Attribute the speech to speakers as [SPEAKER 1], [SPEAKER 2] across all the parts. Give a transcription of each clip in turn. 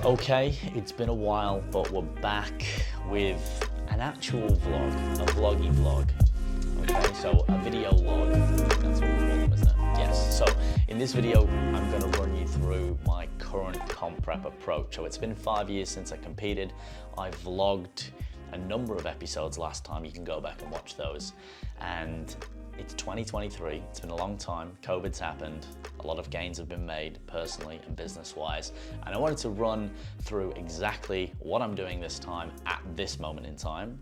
[SPEAKER 1] Okay, it's been a while, but we're back with an actual vlog, a vloggy vlog. Okay, so a video log, that's what we call them, isn't it? Yes, so in this video, I'm gonna run you through my current comp prep approach. So it's been 5 years since I competed. I vlogged a number of episodes last time. You can go back and watch those. And it's 2023, it's been a long time, COVID's happened, a lot of gains have been made personally and business-wise, and I wanted to run through exactly what I'm doing this time at this moment in time,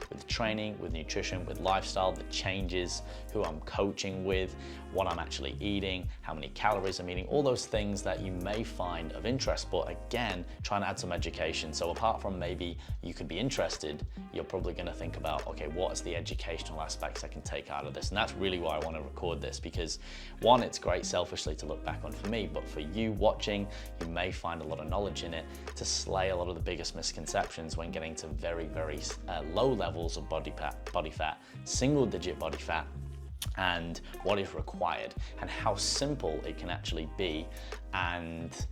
[SPEAKER 1] with training, with nutrition, with lifestyle, the changes, who I'm coaching with, what I'm actually eating, how many calories I'm eating, all those things that you may find of interest, but again, trying to add some education. So apart from maybe you could be interested, you're probably gonna think about, okay, what is the educational aspects I can take out of this? And that's really why I wanna record this, because one, it's great selfishly to look back on for me, but for you watching, you may find a lot of knowledge in it to slay a lot of the biggest misconceptions when getting to very, very low levels of body fat, single-digit body fat, and what is required and how simple it can actually be and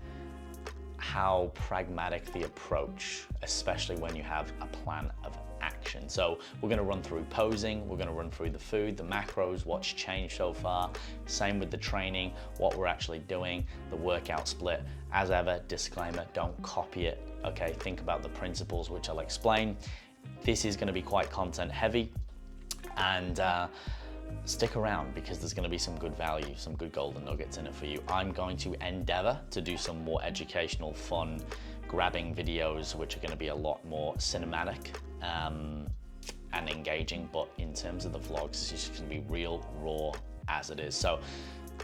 [SPEAKER 1] how pragmatic the approach, especially when you have a plan of action. So we're going to run through posing, we're going to run through the food, the macros, what's changed so far, same with the training, what we're actually doing, the workout split. As ever, disclaimer, don't copy it, okay? Think about the principles which I'll explain. This is going to be quite content heavy, and stick around because there's going to be some good value, some good golden nuggets in it for you. I'm going to endeavor to do some more educational, fun, grabbing videos, which are going to be a lot more cinematic and engaging, but in terms of the vlogs, it's just going to be real, raw as it is. So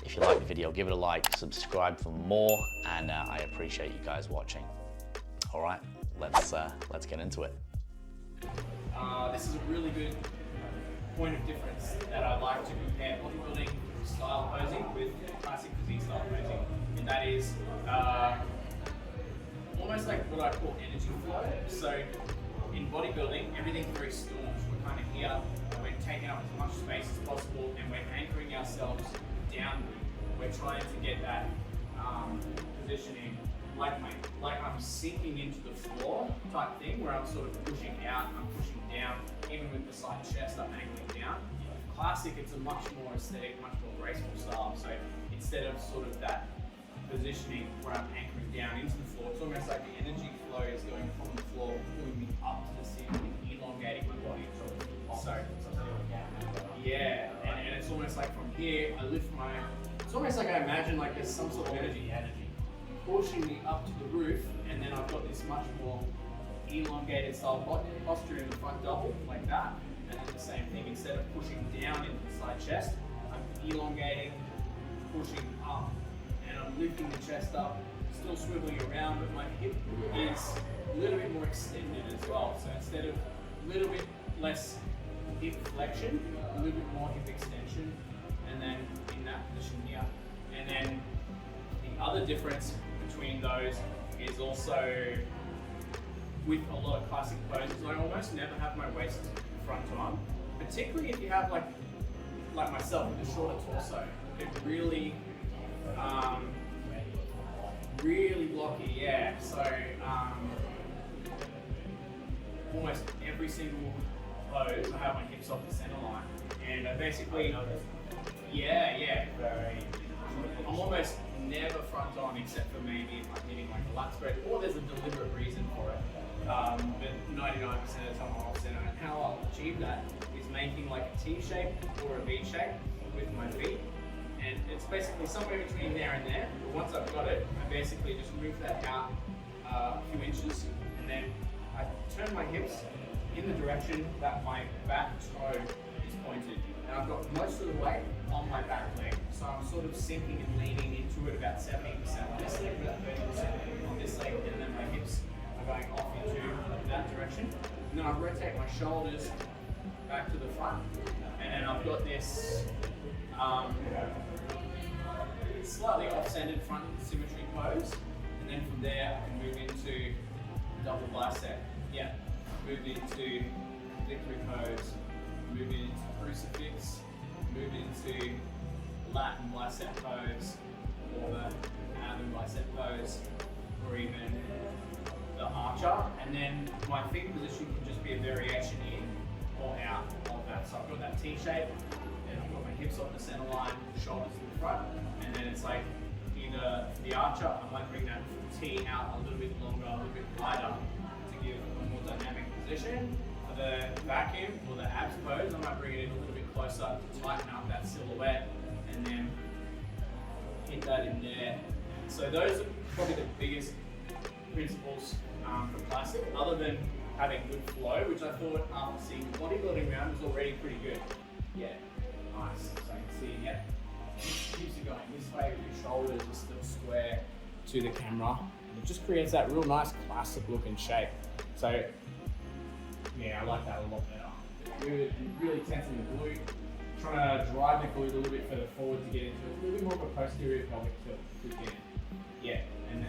[SPEAKER 1] if you like the video, give it a like, subscribe for more, and I appreciate you guys watching. All right, let's get into it.
[SPEAKER 2] This is a really good point of difference that I like to compare bodybuilding style posing with classic physique style posing, and that is almost like what I call energy flow. So in bodybuilding, everything's very staunch. We're kind of here, we're taking up as much space as possible, and we're anchoring ourselves downward. We're trying to get that positioning like I'm sinking into the floor type thing, where I'm sort of pushing out, I'm pushing down, even with the side chest, I'm angling down. Classic, it's a much more aesthetic, much more graceful style. So instead of sort of that positioning where I'm anchoring down into the floor, it's almost like the energy flow is going from the floor, pulling me up to the ceiling, elongating my body. So yeah, and it's almost like from here, I lift my, it's almost like I imagine like there's some sort of energy pushing me up to the roof, and then I've got this much more elongated style posture in the front double, like that. And then the same thing, instead of pushing down into the side chest, I'm elongating, pushing up, and I'm lifting the chest up, still swiveling around, but my hip is a little bit more extended as well. So instead of a little bit less hip flexion, a little bit more hip extension, and then in that position here. And then the other difference between those is also with a lot of classic poses, I almost never have my waist front on, particularly if you have like myself with a shorter torso. It really, really blocky, yeah. So almost every single pose, I have my hips off the center line, and I basically, yeah. I'm almost never front on, except for maybe if I'm hitting like a lat spread, or there's a deliberate reason for it. But 99% of the time I'm off center, and how I'll achieve that is making like a T shape or a V shape with my feet, and it's basically somewhere between there and there. But once I've got it, I basically just move that out a few inches, and then I turn my hips in the direction that my back toe is pointed. And I've got most of the weight on my back leg. So I'm sort of sinking and leaning into it about 70% on this leg, about 30% on this leg, and then my hips are going off into that direction. And then I rotate my shoulders back to the front, and then I've got this slightly off-centered front symmetry pose. And then from there, I can move into double bicep. Yeah, move into victory pose, move into crucifix, move into Latin bicep pose, or the Arab bicep pose, or even the archer, and then my finger position can just be a variation in or out of that. So I've got that T shape, and I've got my hips on the center line, shoulders to the front, and then it's like either the archer, I might bring that T out a little bit longer, a little bit wider to give a more dynamic position. For the vacuum or the abs pose, I might bring it in a little bit closer to tighten up that silhouette, and then hit that in there. So those are probably the biggest principles for classic, other than having good flow, which I thought after seeing the bodybuilding round was already pretty good. Yeah, nice. So I can see, yeah, keeps it going this way with your shoulders are still square to the camera. And it just creates that real nice classic looking shape. So yeah, I like that a lot better. Good, and really tensing the glute. Trying to drive the glute a little bit further forward to get into a little bit more of a posterior pelvic tilt if we can. Yeah,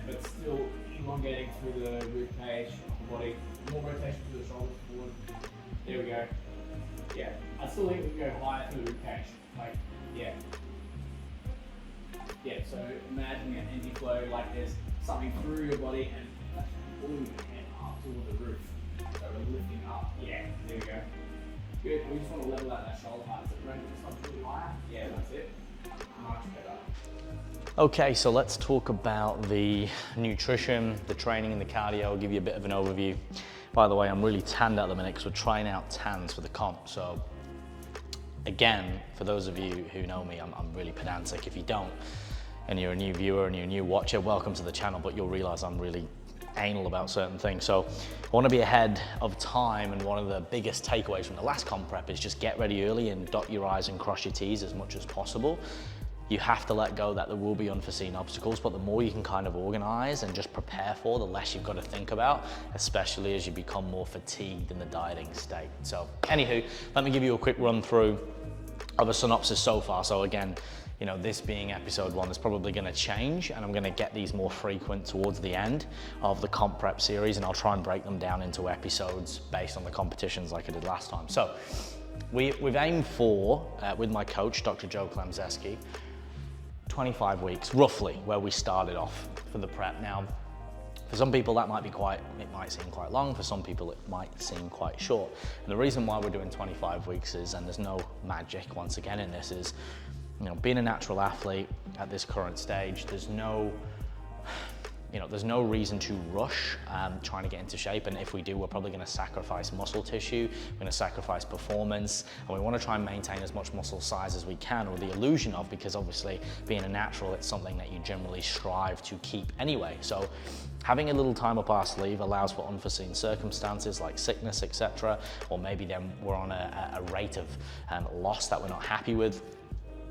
[SPEAKER 2] but still elongating through the rib cage of the body. More rotation through the shoulders forward. There we go. Yeah, I still think we can go higher through the rib cage. Like, yeah. Yeah, so imagine an empty flow, like there's something through your body and pulling your head up toward the roof. So we're lifting up. Yeah, there we go. Good. We just want to level out that shoulder height. So bring this up really higher. Yeah, that's it. Much better.
[SPEAKER 1] Okay, so let's talk about the nutrition, the training and the cardio. I'll give you a bit of an overview. By the way, I'm really tanned at the minute because we're trying out tans for the comp. So again, for those of you who know me, I'm really pedantic. If you don't, and you're a new viewer and you're a new watcher, welcome to the channel, but you'll realize I'm really anal about certain things. So I want to be ahead of time, and one of the biggest takeaways from the last comp prep is just get ready early and dot your I's and cross your T's as much as possible. You have to let go that there will be unforeseen obstacles, but the more you can kind of organize and just prepare for, the less you've got to think about, especially as you become more fatigued in the dieting state. So anywho, let me give you a quick run through of a synopsis so far. So again, you know, this being episode 1 is probably going to change, and I'm going to get these more frequent towards the end of the comp prep series, and I'll try and break them down into episodes based on the competitions like I did last time. So we've aimed for, with my coach, Dr. Joe Klemzeski, 25 weeks, roughly, where we started off for the prep. Now, for some people that might seem quite long, for some people it might seem quite short. And the reason why we're doing 25 weeks is, and there's no magic once again in this, is, you know, being a natural athlete at this current stage, there's no reason to rush trying to get into shape, and if we do, we're probably going to sacrifice muscle tissue, we're going to sacrifice performance, and we want to try and maintain as much muscle size as we can, or the illusion of, because obviously being a natural, it's something that you generally strive to keep anyway. So having a little time up our sleeve allows for unforeseen circumstances like sickness, etc., or maybe then we're on a rate of loss that we're not happy with.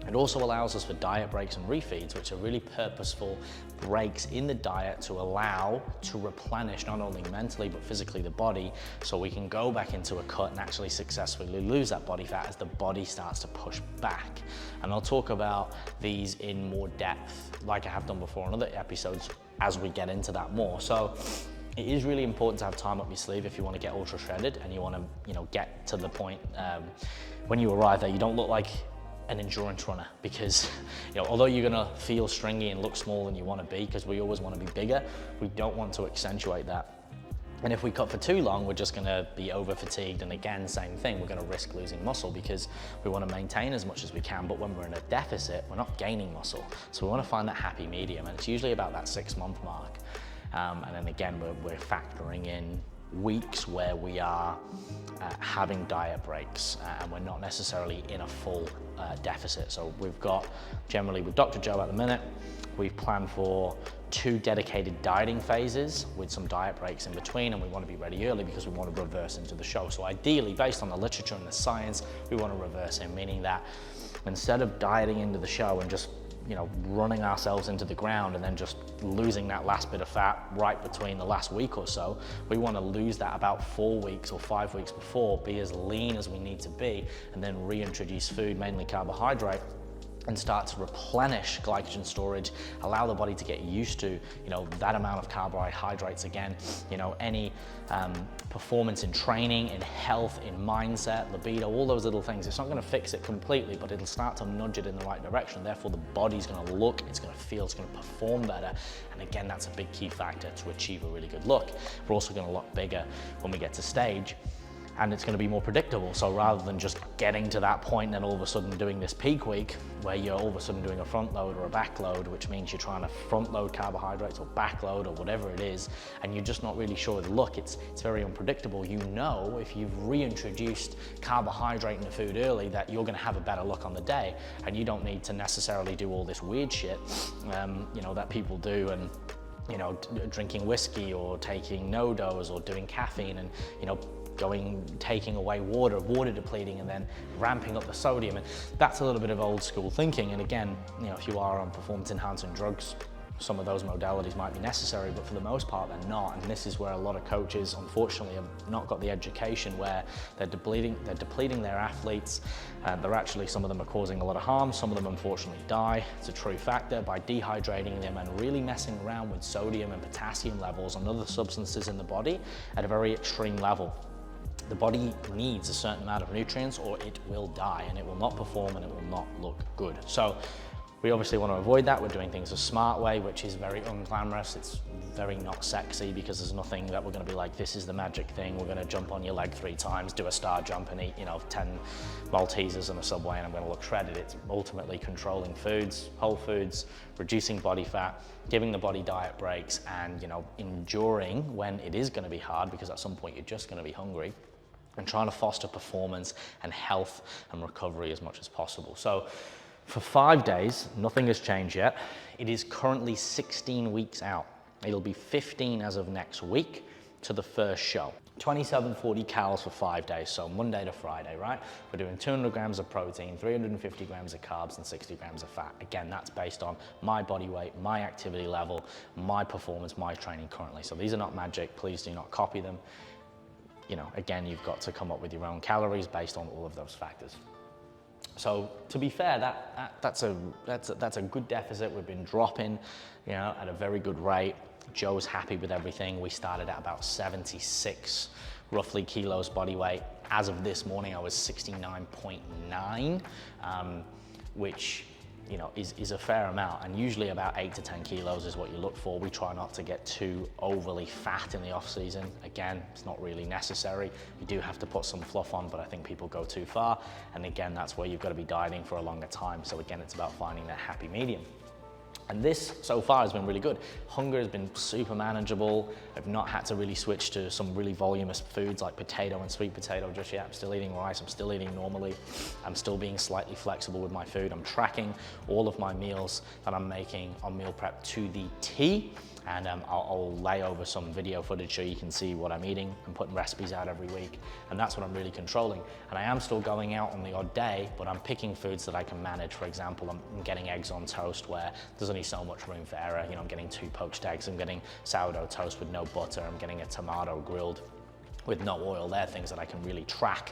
[SPEAKER 1] It also allows us for diet breaks and refeeds, which are really purposeful breaks in the diet to allow to replenish not only mentally but physically the body, so we can go back into a cut and actually successfully lose that body fat as the body starts to push back. And I'll talk about these in more depth like I have done before in other episodes as we get into that more. So it is really important to have time up your sleeve if you want to get ultra shredded and you want to, you know, get to the point when you arrive there you don't look like an endurance runner, because, you know, although you're gonna feel stringy and look smaller than you want to be, because we always want to be bigger, we don't want to accentuate that. And if we cut for too long, we're just gonna be over fatigued, and again, same thing, we're gonna risk losing muscle because we want to maintain as much as we can, but when we're in a deficit, we're not gaining muscle. So we want to find that happy medium, and it's usually about that 6-month mark. And then again, we're factoring in weeks where we are having diet breaks and we're not necessarily in a full deficit. So we've got, generally with Dr. Joe at the minute, we've planned for 2 dedicated dieting phases with some diet breaks in between, and we want to be ready early because we want to reverse into the show. So ideally, based on the literature and the science, we want to reverse in, meaning that instead of dieting into the show and just, you know, running ourselves into the ground and then just losing that last bit of fat right between the last week or so, we want to lose that about 4 weeks or 5 weeks before, be as lean as we need to be, and then reintroduce food, mainly carbohydrate, and start to replenish glycogen storage, allow the body to get used to, you know, that amount of carbohydrates again, you know, any performance in training, in health, in mindset, libido, all those little things. It's not gonna fix it completely, but it'll start to nudge it in the right direction. Therefore, the body's gonna look, it's gonna feel, it's gonna perform better. And again, that's a big key factor to achieve a really good look. We're also gonna look bigger when we get to stage, and it's going to be more predictable. So rather than just getting to that point and all of a sudden doing this peak week where you're all of a sudden doing a front load or a back load, which means you're trying to front load carbohydrates or back load or whatever it is, and you're just not really sure of the look, it's very unpredictable. You know, if you've reintroduced carbohydrate in the food early, that you're going to have a better look on the day, and you don't need to necessarily do all this weird shit, you know, that people do, and you know, drinking whiskey or taking no-dose or doing caffeine and, you know, taking away water depleting, and then ramping up the sodium. And that's a little bit of old school thinking. And again, you know, if you are on performance enhancing drugs, some of those modalities might be necessary, but for the most part they're not. And this is where a lot of coaches unfortunately have not got the education, where they're depleting their athletes, and they're actually, some of them are causing a lot of harm, some of them unfortunately die. It's a true factor by dehydrating them and really messing around with sodium and potassium levels and other substances in the body at a very extreme level. The body needs a certain amount of nutrients or it will die, and it will not perform and it will not look good. So we obviously want to avoid that. We're doing things a smart way, which is very unglamorous. It's very not sexy, because there's nothing that we're going to be like, this is the magic thing. We're going to jump on your leg 3 times, do a star jump and eat, you know, 10 Maltesers in a Subway and I'm going to look shredded. It's ultimately controlling foods, whole foods, reducing body fat, giving the body diet breaks, and, you know, enduring when it is going to be hard, because at some point you're just going to be hungry, and trying to foster performance and health and recovery as much as possible. So for 5 days, nothing has changed yet. It is currently 16 weeks out. It'll be 15 as of next week to the first show. 2740 calories for 5 days, so Monday to Friday, right? We're doing 200 grams of protein, 350 grams of carbs, and 60 grams of fat. Again, that's based on my body weight, my activity level, my performance, my training currently. So these are not magic. Please do not copy them. You know, again, you've got to come up with your own calories based on all of those factors. So to be fair, that's a good deficit. We've been dropping, you know, at a very good rate. Joe's happy with everything. We started at about 76 roughly kilos body weight. As of this morning, I was 69.9, which, you know, is a fair amount, and usually about 8 to 10 kilos is what you look for. We try not to get too overly fat in the off season. Again, it's not really necessary. You do have to put some fluff on, but I think people go too far. And again, that's where you've got to be dieting for a longer time. So again, it's about finding that happy medium. And this so far has been really good. Hunger has been super manageable. I've not had to really switch to some really voluminous foods like potato and sweet potato just yet. I'm still eating rice, I'm still eating normally. I'm still being slightly flexible with my food. I'm tracking all of my meals that I'm making on meal prep to the T. And I'll lay over some video footage so you can see what I'm eating. I'm putting recipes out every week, and that's what I'm really controlling. And I am still going out on the odd day, but I'm picking foods that I can manage. For example, I'm getting eggs on toast where there's only so much room for error. You know, I'm getting 2 poached eggs, I'm getting sourdough toast with no butter, I'm getting a tomato grilled with no oil. They're things that I can really track,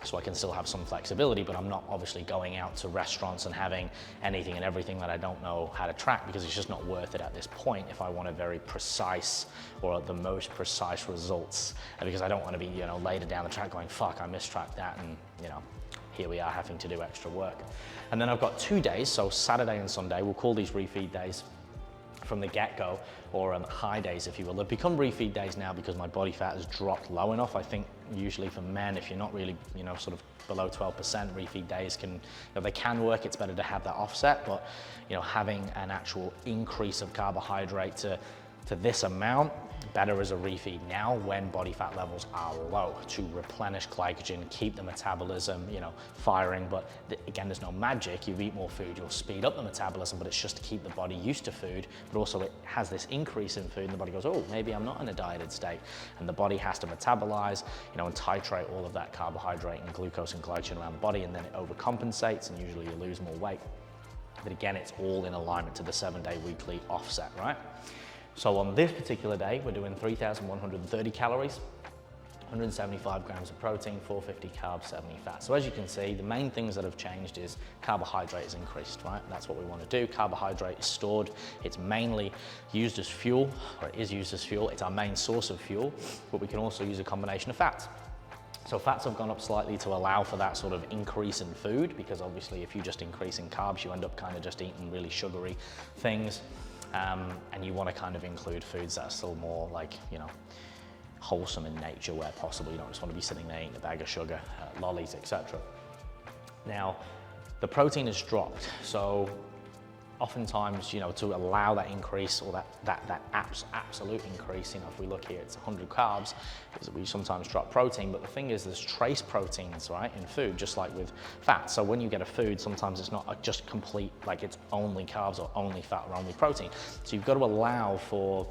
[SPEAKER 1] so I can still have some flexibility, but I'm not obviously going out to restaurants and having anything and everything that I don't know how to track, because it's just not worth it at this point if I want a very precise or the most precise results, because I don't want to be, you know, later down the track going, fuck, I mistracked that, and, you know, here we are having to do extra work. And then I've got 2 days, so Saturday and Sunday, we'll call these refeed days from the get-go, or high days, if you will. They've become refeed days now because my body fat has dropped low enough. I think usually for men, if you're not really, you know, sort of below 12%, refeed days can, you know, they can work. It's better to have that offset, but, you know, having an actual increase of carbohydrate to this amount, better as a refeed now when body fat levels are low, to replenish glycogen, keep the metabolism, you know, firing. But again, there's no magic. You eat more food, you'll speed up the metabolism, but it's just to keep the body used to food. But also it has this increase in food, and the body goes, oh, maybe I'm not in a dieted state. And the body has to metabolize, you know, and titrate all of that carbohydrate and glucose and glycogen around the body, and then it overcompensates, and usually you lose more weight. But again, it's all in alignment to the 7-day weekly offset, right? So on this particular day, we're doing 3,130 calories. 175 grams of protein, 450 carbs, 70 fat. So as you can see, the main things that have changed is carbohydrate is increased, right? That's what we want to do. Carbohydrate is stored. It's mainly used as fuel, or it is used as fuel. It's our main source of fuel, but we can also use a combination of fats. So fats have gone up slightly to allow for that sort of increase in food, because obviously if you just increase in carbs, you end up kind of just eating really sugary things. And you want to kind of include foods that are still more like, you know, wholesome in nature where possible. You don't just want to be sitting there eating a bag of sugar, lollies, etc. Now, the protein has dropped, so oftentimes, you know, to allow that increase or that absolute increase, you know, if we look here, it's 100 carbs, is we sometimes drop protein, but the thing is there's trace proteins, right, in food, just like with fat. So when you get a food, sometimes it's not just complete, like it's only carbs or only fat or only protein. So you've got to allow for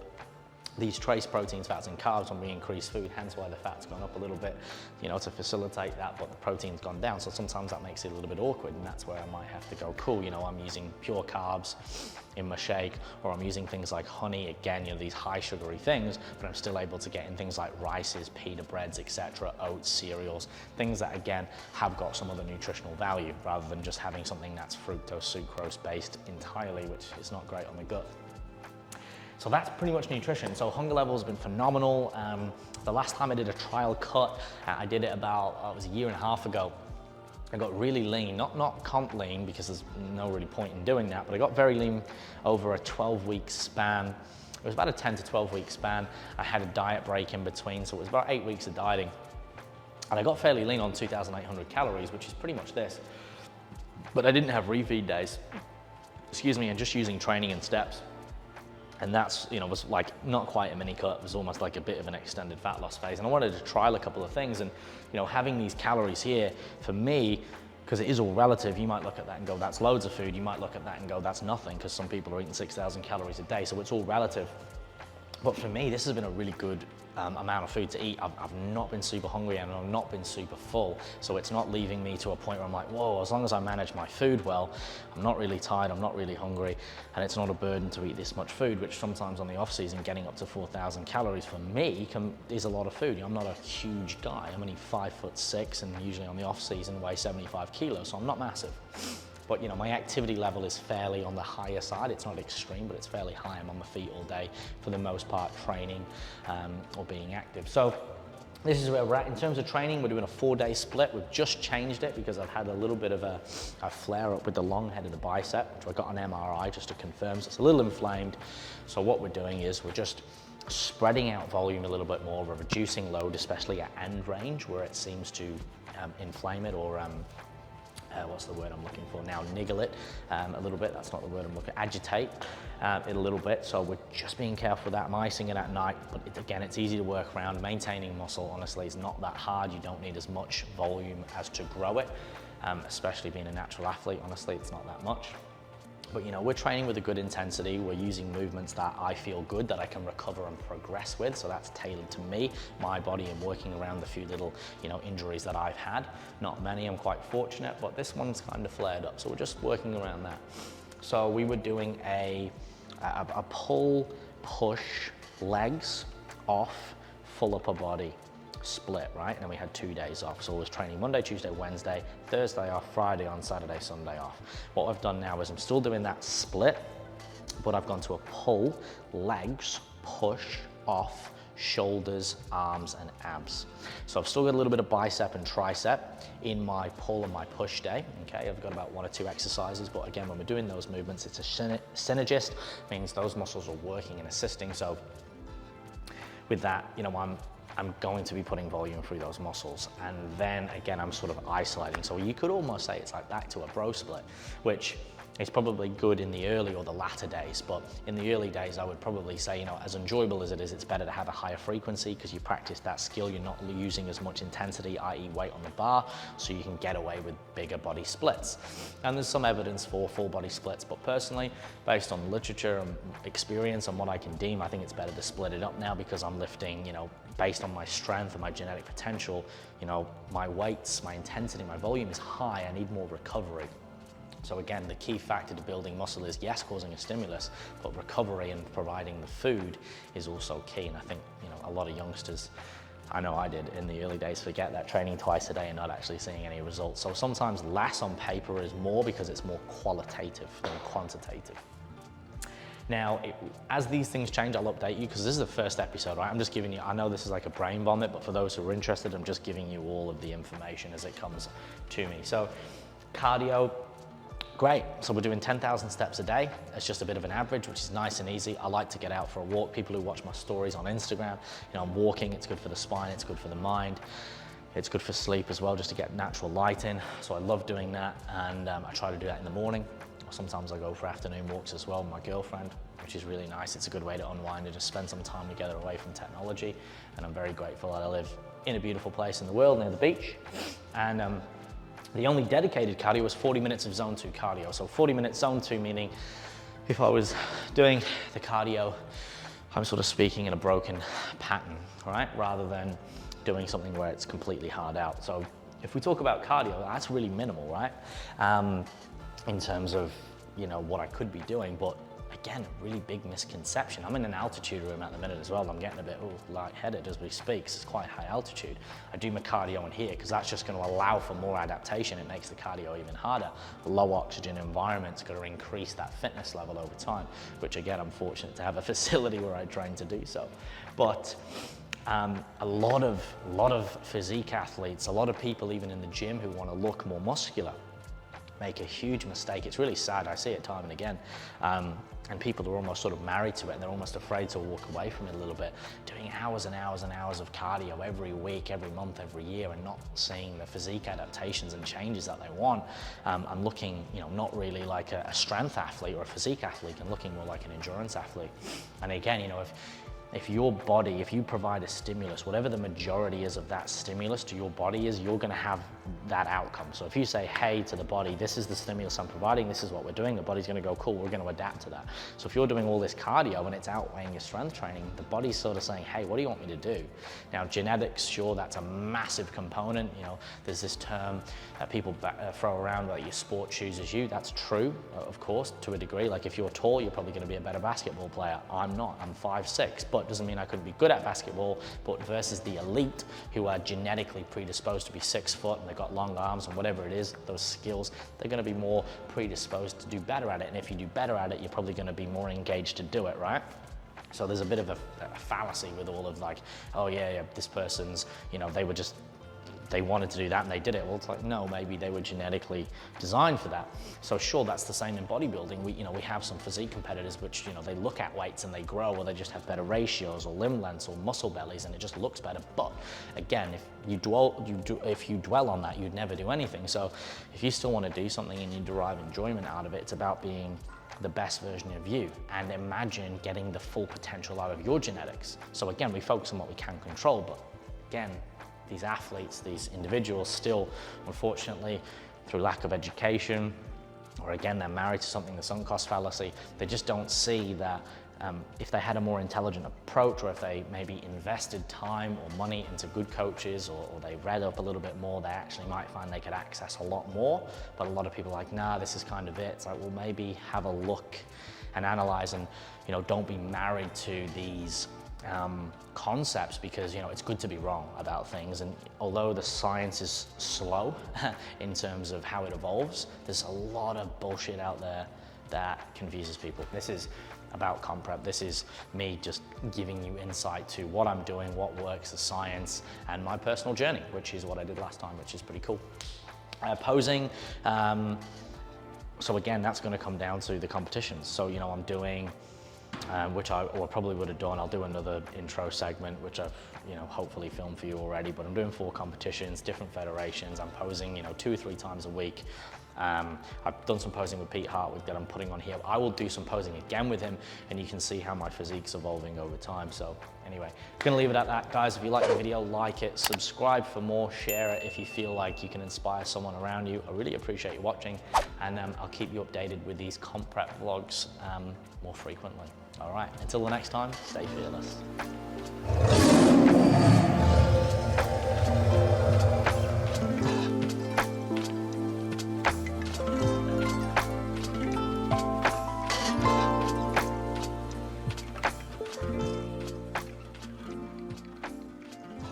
[SPEAKER 1] these trace proteins, fats and carbs when we increase food, hence why the fat's gone up a little bit, you know, to facilitate that, but the protein's gone down. So sometimes that makes it a little bit awkward, and that's where I might have to go, cool, you know, I'm using pure carbs in my shake, or I'm using things like honey, again, you know, these high sugary things, but I'm still able to get in things like rices, pita breads, etc., oats, cereals, things that, again, have got some other nutritional value, rather than just having something that's fructose, sucrose based entirely, which is not great on the gut. So that's pretty much nutrition. So hunger level has been phenomenal. The last time I did a trial cut, I did it about, it was a year and a half ago. I got really lean, not comp lean, because there's no really point in doing that, but I got very lean over a 12-week span. It was about a 10 to 12-week span. I had a diet break in between, so it was about 8 weeks of dieting. And I got fairly lean on 2,800 calories, which is pretty much this. But I didn't have refeed days, excuse me, and just using training and steps. And that's, you know, was like not quite a mini cut, it was almost like a bit of an extended fat loss phase. And I wanted to trial a couple of things, and, you know, having these calories here, for me, because it is all relative, you might look at that and go, that's loads of food. You might look at that and go, that's nothing, because some people are eating 6,000 calories a day, so it's all relative. But for me, this has been a really good amount of food to eat. I've not been super hungry and I've not been super full. So it's not leaving me to a point where I'm like, whoa, as long as I manage my food well, I'm not really tired, I'm not really hungry, and it's not a burden to eat this much food, which sometimes on the off season, getting up to 4,000 calories for me is a lot of food. I'm not a huge guy. I'm only 5'6", and usually on the off season weigh 75 kilos, so I'm not massive. But, you know, my activity level is fairly on the higher side. It's not extreme, but it's fairly high. I'm on my feet all day for the most part, training or being active. So this is where we're at. In terms of training, we're doing a 4-day split. We've just changed it because I've had a little bit of a flare up with the long head of the bicep, which I got an MRI just to confirm. So it's a little inflamed. So what we're doing is we're just spreading out volume a little bit more. We're reducing load, especially at end range where it seems to inflame it, or what's the word I'm looking for now? Niggle it a little bit. That's not the word I'm looking for. Agitate it a little bit. So we're just being careful with that. I'm icing it at night, but again, it's easy to work around. Maintaining muscle, honestly, is not that hard. You don't need as much volume as to grow it, especially being a natural athlete. Honestly, it's not that much. But, you know, we're training with a good intensity. We're using movements that I feel good, that I can recover and progress with. So that's tailored to me, my body, and working around the few little, you know, injuries that I've had. Not many, I'm quite fortunate, but this one's kind of flared up. So we're just working around that. So we were doing a pull, push, legs, off, full upper body split, right? And then we had 2 days off. So I was training Monday, Tuesday, Wednesday, Thursday off, Friday on, Saturday, Sunday off. What I've done now is I'm still doing that split, but I've gone to a pull, legs, push, off, shoulders, arms, and abs. So I've still got a little bit of bicep and tricep in my pull and my push day. Okay, I've got about 1 or 2 exercises, but again, when we're doing those movements, it's a synergist, means those muscles are working and assisting. So with that, you know, I'm going to be putting volume through those muscles. And then again, I'm sort of isolating. So you could almost say it's like back to a bro split, which is probably good in the early or the latter days. But in the early days, I would probably say, you know, as enjoyable as it is, it's better to have a higher frequency because you practice that skill. You're not using as much intensity, i.e. weight on the bar, so you can get away with bigger body splits. And there's some evidence for full body splits, but personally, based on literature and experience and what I can deem, I think it's better to split it up now because I'm lifting, you know, based on my strength and my genetic potential. You know, my weights, my intensity, my volume is high. I need more recovery. So again, the key factor to building muscle is, yes, causing a stimulus, but recovery and providing the food is also key. And I think, you know, a lot of youngsters I know I did in the early days, forget that, training twice a day and not actually seeing any results. So sometimes less on paper is more because it's more qualitative than quantitative. Now, as these things change, I'll update you, because this is the first episode, right? I'm just giving you, I know this is like a brain vomit, but for those who are interested, I'm just giving you all of the information as it comes to me. So cardio, great. So we're doing 10,000 steps a day. It's just a bit of an average, which is nice and easy. I like to get out for a walk. People who watch my stories on Instagram, you know, I'm walking, it's good for the spine, it's good for the mind. It's good for sleep as well, just to get natural light in. So I love doing that, and I try to do that in the morning. Sometimes I go for afternoon walks as well with my girlfriend, which is really nice. It's a good way to unwind and just spend some time together away from technology. And I'm very grateful that I live in a beautiful place in the world near the beach. And the only dedicated cardio was 40 minutes of zone 2 cardio. So 40 minutes zone 2, meaning if I was doing the cardio, I'm sort of speaking in a broken pattern, right? Rather than doing something where it's completely hard out. So if we talk about cardio, that's really minimal, right? In terms of, you know, what I could be doing, but again, a really big misconception. I'm in an altitude room at the minute as well. I'm getting a bit lightheaded as we speak, 'cause it's quite high altitude. I do my cardio in here because that's just going to allow for more adaptation. It makes the cardio even harder. A low oxygen environment's going to increase that fitness level over time, which again, I'm fortunate to have a facility where I train to do so. But a lot of physique athletes, a lot of people even in the gym who want to look more muscular, make a huge mistake. It's really sad. I see it time and again. And people are almost sort of married to it, and they're almost afraid to walk away from it a little bit, doing hours and hours and hours of cardio every week, every month, every year, and not seeing the physique adaptations and changes that they want. I'm looking, you know, not really like a strength athlete or a physique athlete, and looking more like an endurance athlete. And again, you know, if your body, if you provide a stimulus, whatever the majority is of that stimulus to your body is, you're gonna have that outcome. So if you say, hey, to the body, this is the stimulus I'm providing, this is what we're doing, the body's gonna go, cool, we're gonna adapt to that. So if you're doing all this cardio and it's outweighing your strength training, the body's sort of saying, hey, what do you want me to do? Now, genetics, sure, that's a massive component. You know, there's this term that people throw around, like your sport chooses you. That's true, of course, to a degree. Like if you're tall, you're probably gonna be a better basketball player. I'm not, I'm 5'6", but doesn't mean I couldn't be good at basketball, but versus the elite who are genetically predisposed to be 6 foot and they've got long arms and whatever it is, those skills, they're gonna be more predisposed to do better at it. And if you do better at it, you're probably gonna be more engaged to do it, right? So there's a bit of a fallacy with all of like, oh yeah, this person's, you know, they wanted to do that and they did it. Well, it's like, no, maybe they were genetically designed for that. So sure, that's the same in bodybuilding. We have some physique competitors which, you know, they look at weights and they grow, or they just have better ratios or limb lengths or muscle bellies, and it just looks better. But again, if you dwell on that, you'd never do anything. So if you still want to do something and you derive enjoyment out of it, it's about being the best version of you, and imagine getting the full potential out of your genetics. So again, we focus on what we can control, but again, these athletes, these individuals still, unfortunately, through lack of education, or again, they're married to something, the sunk cost fallacy, they just don't see that if they had a more intelligent approach, or if they maybe invested time or money into good coaches, or they read up a little bit more, they actually might find they could access a lot more. But a lot of people are like, nah, this is kind of it. It's like, well, maybe have a look and analyze, and, you know, don't be married to these concepts, because, you know, it's good to be wrong about things. And although the science is slow in terms of how it evolves, there's a lot of bullshit out there that confuses people. This is about comp prep. This is me just giving you insight to what I'm doing, what works, the science, and my personal journey, which is what I did last time, which is pretty cool. Posing, so again, that's gonna come down to the competitions. So, you know, I'm doing, which I probably would have done. I'll do another intro segment, which I've, you know, hopefully filmed for you already, but I'm doing 4 competitions, different federations. I'm posing, you know, 2 or 3 times a week. I've done some posing with Pete Hartwig that I'm putting on here. I will do some posing again with him, and you can see how my physique's evolving over time. So anyway, gonna leave it at that, guys. If you like the video, like it, subscribe for more, share it if you feel like you can inspire someone around you. I really appreciate you watching, and I'll keep you updated with these comp prep vlogs more frequently. All right, until the next time, stay fearless.